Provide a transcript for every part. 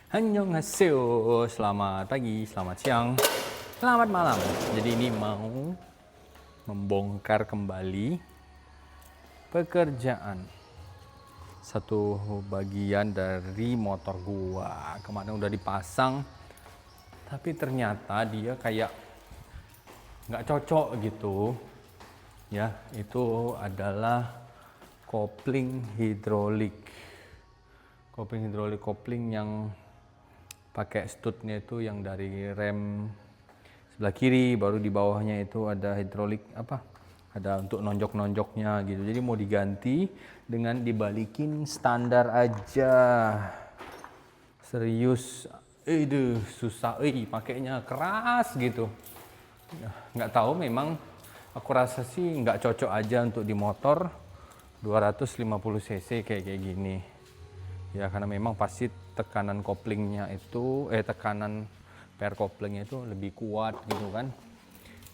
Annyeonghaseyo, selamat pagi, selamat siang, selamat malam. Jadi ini mau membongkar kembali pekerjaan satu bagian dari motor gua. Kemarin udah dipasang, tapi ternyata dia kayak nggak cocok gitu. Ya, itu adalah kopling hidrolik. Kopling yang pakai stutnya itu yang dari rem sebelah kiri, baru di bawahnya itu ada hidrolik ada untuk nonjok-nonjoknya gitu. Jadi mau diganti dengan dibalikin standar aja. Serius, susah, pakainya keras gitu. Nggak tahu, memang aku rasa sih nggak cocok aja untuk di motor 250 cc kayak gini. Ya karena memang pasti tekanan koplingnya itu tekanan per koplingnya itu lebih kuat gitu kan,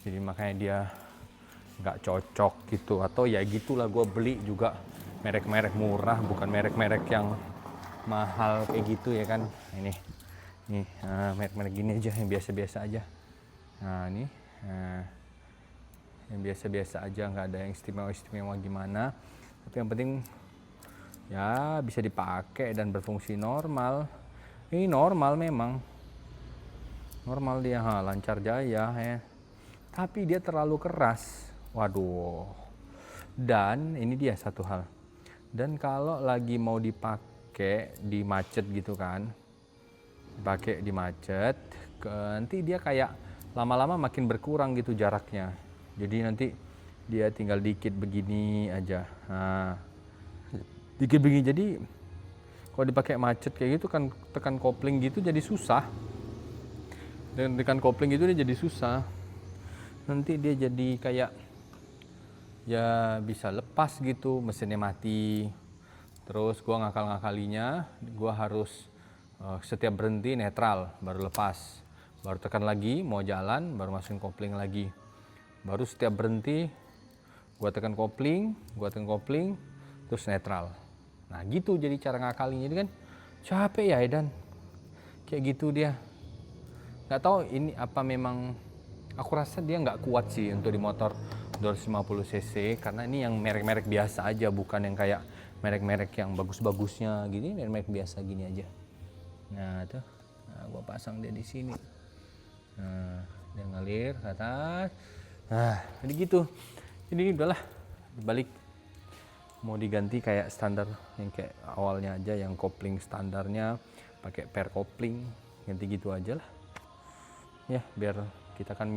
jadi makanya dia nggak cocok gitu. Atau ya gitulah, gue beli juga merek-merek murah, bukan merek-merek yang mahal kayak gitu ya kan. Ini merek-merek gini aja, yang biasa-biasa aja. Nah ini yang biasa-biasa aja, nggak ada yang istimewa-istimewa gimana, tapi yang penting ya bisa dipakai dan berfungsi normal. Ini normal, memang normal dia, lancar jaya ya. Tapi dia terlalu keras, waduh. Dan ini dia satu hal, dan kalau lagi mau dipakai di macet gitu kan, dipakai di macet, nanti dia kayak lama-lama makin berkurang gitu jaraknya. Jadi nanti dia tinggal dikit begini aja, dikit begini. Jadi kalau dipakai macet kayak gitu kan, tekan kopling gitu jadi susah. Dan tekan kopling itu dia jadi susah. Nanti dia jadi kayak ya bisa lepas gitu, mesinnya mati. Terus gua ngakal-ngakalinya, gua harus setiap berhenti netral baru lepas, baru tekan lagi mau jalan, baru masukin kopling lagi, baru setiap berhenti gua tekan kopling terus netral. Nah gitu jadi cara ngakalinya. Jadi kan capek ya Edan, kayak gitu dia. Nggak tahu ini apa, memang aku rasa dia nggak kuat sih untuk di motor 250 cc, karena ini yang merek-merek biasa aja, bukan yang kayak merek-merek yang bagus-bagusnya gini. Merek-merek biasa gini aja. Nah tuh, gua pasang dia di sini. Nah dia ngalir ke atas. Nah jadi gitu. Jadi udahlah, balik mau diganti kayak standar yang kayak awalnya aja, yang kopling standarnya pakai per kopling, ganti gitu aja lah ya, biar kita kan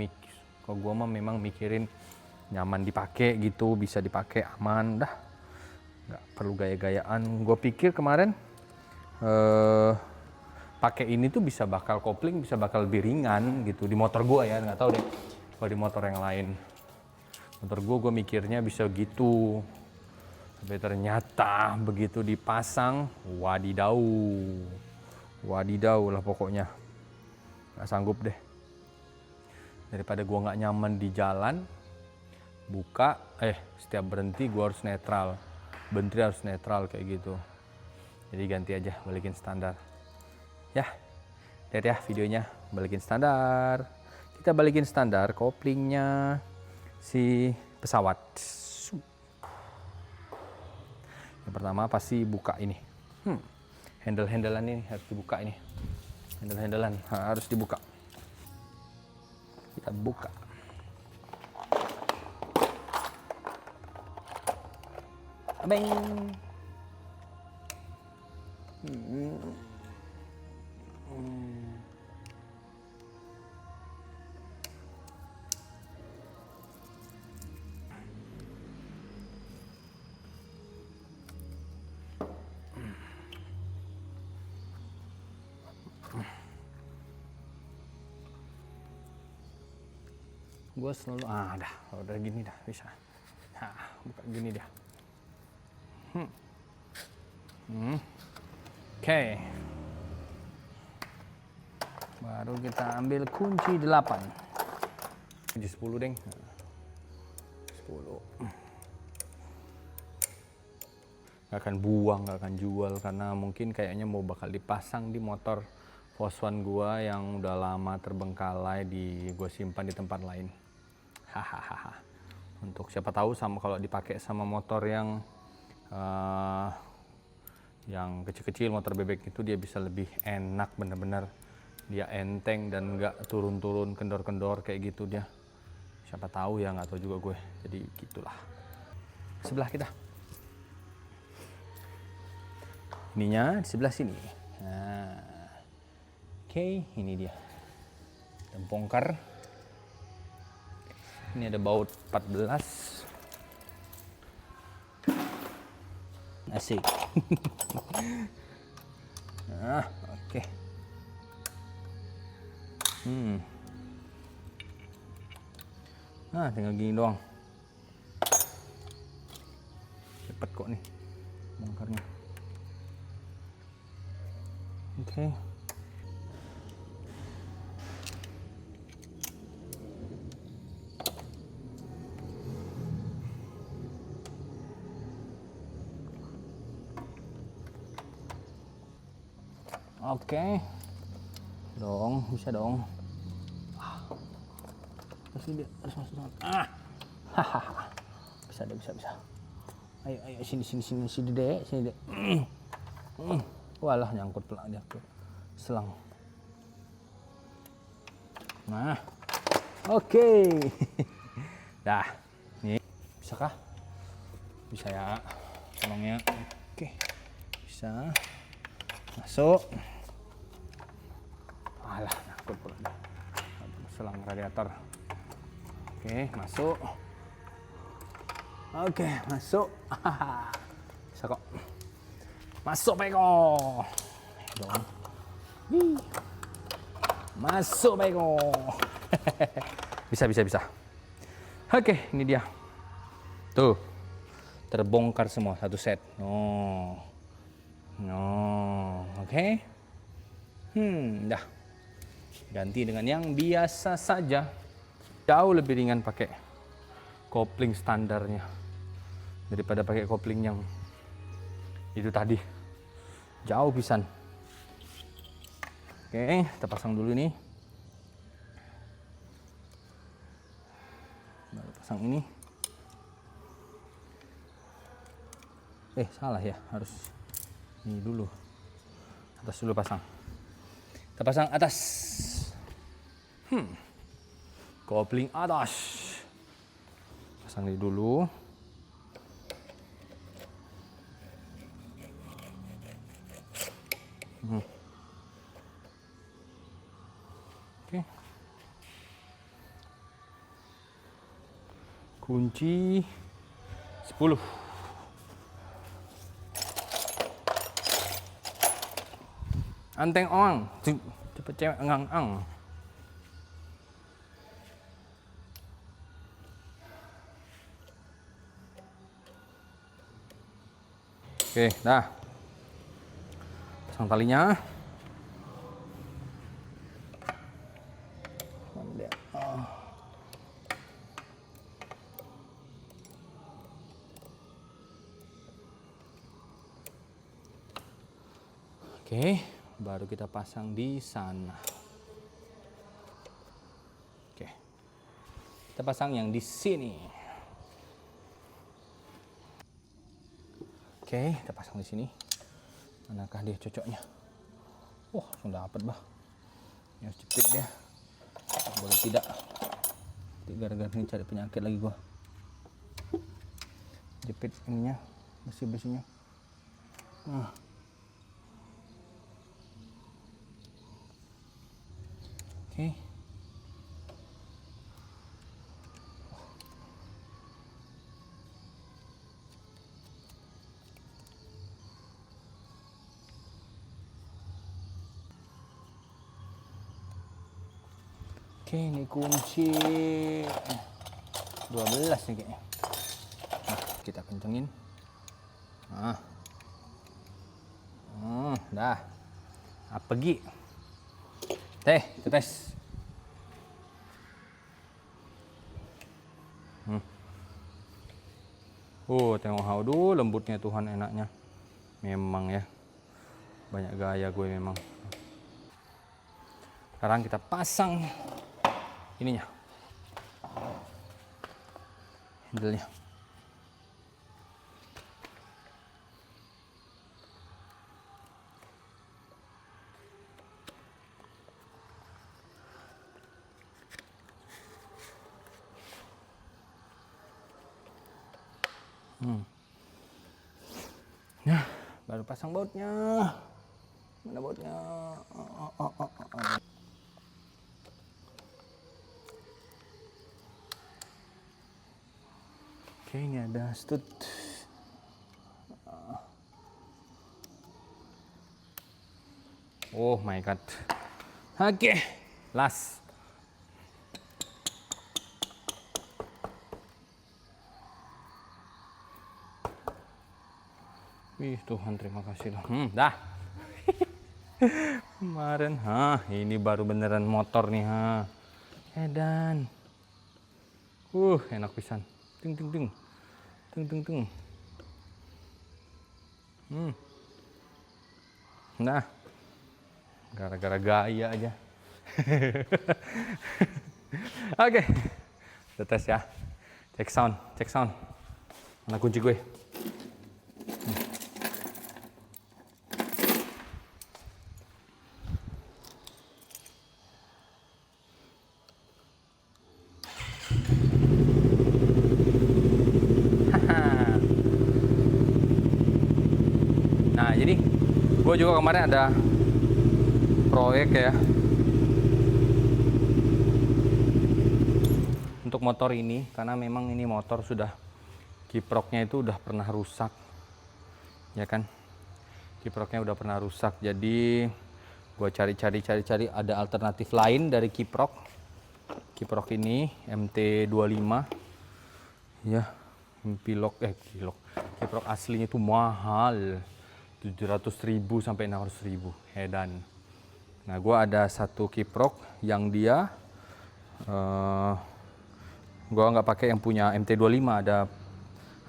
kalau gua mah memang mikirin nyaman dipakai gitu, bisa dipakai aman dah, nggak perlu gaya-gayaan. Gua pikir kemarin pakai ini tuh bakal kopling bisa bakal lebih ringan gitu di motor gua ya, nggak tahu deh kalau di motor yang lain. Motor gua mikirnya bisa gitu, tapi ternyata begitu dipasang, wadidaw lah pokoknya. Nggak sanggup deh. Daripada gua nggak nyaman di jalan, setiap berhenti gua harus netral, berhenti harus netral kayak gitu. Jadi ganti aja, balikin standar. Ya, lihat ya videonya, balikin standar. Kita balikin standar koplingnya si pesawat. Yang pertama pasti buka ini. Handle-handlean ini harus dibuka ini. Handle-handlean harus dibuka. Kita buka. Abeng. Gue selalu udah gini dah bisa. Buka gini dah. Oke. Baru kita ambil kunci 8. Kunci 10 deng. 10. Gak akan buang, gak akan jual, karena mungkin kayaknya bakal dipasang di motor Foswan gua yang udah lama terbengkalai gue simpan di tempat lain. Hahaha. Untuk siapa tahu sama kalau dipakai sama motor yang kecil-kecil, motor bebek itu dia bisa lebih enak, bener-bener dia enteng dan nggak turun-turun kendor-kendor kayak gitu dia. Siapa tahu ya, nggak tahu juga gue. Jadi gitulah. Sebelah kita. Ininya di sebelah sini. Nah. Oke, ini dia. Kita bongkar. Ini ada baut 14. Asik. Nah, oke. Nah, tinggal gini doang. Cepet kok nih bongkarnya. Oke. Oke. Dong, bisa dong. Kasih dia, harus masuk. Hahaha. Bisa deh, bisa. Ayo sini dek, sini dek. Walah, nyangkut pula dia ke selang. Nah, oke. Dah, nih bisakah? Bisa ya, tolong ya. Oke, bisa. Masuk. Alah, nyangkut pula dia. Selang radiator. Oke, masuk. Oke, masuk. Bisa kok. Masuk, Peko. Dong. Masuk, Peko. Bisa. Oke, ini dia. Tuh. Terbongkar semua satu set. No. Oke. Dah. Ganti dengan yang biasa saja. Jauh lebih ringan pakai kopling standarnya daripada pakai kopling yang itu tadi. Jauh pisan. Oke, kita pasang dulu nih. Baru pasang ini. Salah ya, harus ini dulu. Atas dulu pasang. Kita pasang atas. Kopling atas. Pasang ini dulu. Oke. Kunci 10. Anteng orang, cepet cewek engang-ang. Oke, dah. Pasang talinya. Oke, baru kita pasang di sana. Oke. Kita pasang yang di sini. Oke, kita pasang di sini. Manakah dia cocoknya? Wah, sudah dapat bah. Yang jepit dia. Boleh tidak. Gara-gara ini cari penyakit lagi gua. Jepit ininya, besi-besinya. Nah. Oke. Oke, ini kunci 12 nih kayaknya. Nah, kita kencengin. Dah. Pergi. Kita tes. Tengok how lembutnya Tuhan, enaknya. Memang ya. Banyak gaya gue memang. Sekarang kita pasang ininya, handle-nya. Nah, baru pasang bautnya. Mana bautnya? Oke, ini ada stud. Oh my god. Oke, last. Wih, Tuhan, terima kasih lah. Dah. Kemarin, ini baru beneran motor nih, edan. Enak pisan. Ting ting ting. Ting ting ting. Nah, gara-gara gaya aja. Oke, kita tes ya. Cek sound, cek sound. Mana kunci gue? Nah, jadi gue juga kemarin ada proyek ya untuk motor ini, karena memang ini motor sudah kiproknya itu udah pernah rusak, ya kan? Kiproknya udah pernah rusak, jadi gue cari ada alternatif lain dari kiprok ini MT25 ya. Kiprok aslinya itu mahal, 700.000 sampai 600.000 edan. Nah, gue ada satu kiprok yang dia gue nggak pakai yang punya MT25,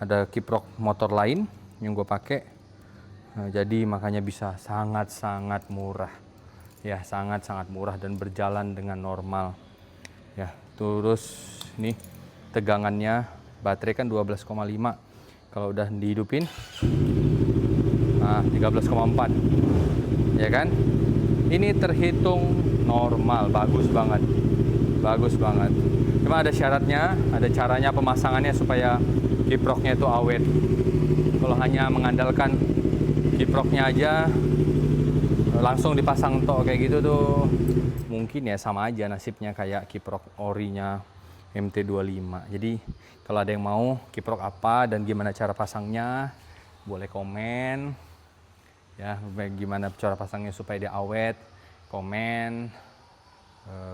ada kiprok motor lain yang gue pakai. Nah, jadi makanya bisa sangat-sangat murah ya, sangat-sangat murah dan berjalan dengan normal ya. Terus ini tegangannya, baterai kan 12,5, kalau udah dihidupin 13,4 ya kan. Ini terhitung normal, bagus banget, bagus banget. Cuma ada syaratnya, ada caranya pemasangannya supaya kiproknya itu awet. Kalau hanya mengandalkan kiproknya aja langsung dipasang tok kayak gitu tuh, mungkin ya sama aja nasibnya kayak kiprok orinya MT25. Jadi kalau ada yang mau kiprok apa dan gimana cara pasangnya, boleh komen ya, gimana cara pasangnya supaya dia awet, komen,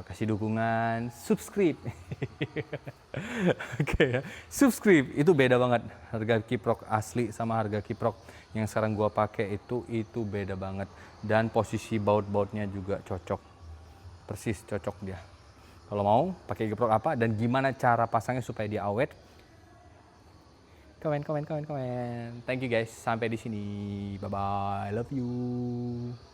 kasih dukungan, subscribe. Oke ya, subscribe. Itu beda banget harga kiprok asli sama harga kiprok yang sekarang gua pakai, itu beda banget. Dan posisi baut-bautnya juga cocok, persis cocok dia. Kalau mau pakai kiprok apa dan gimana cara pasangnya supaya dia awet, komen. Thank you guys, sampai di sini, bye bye, love you.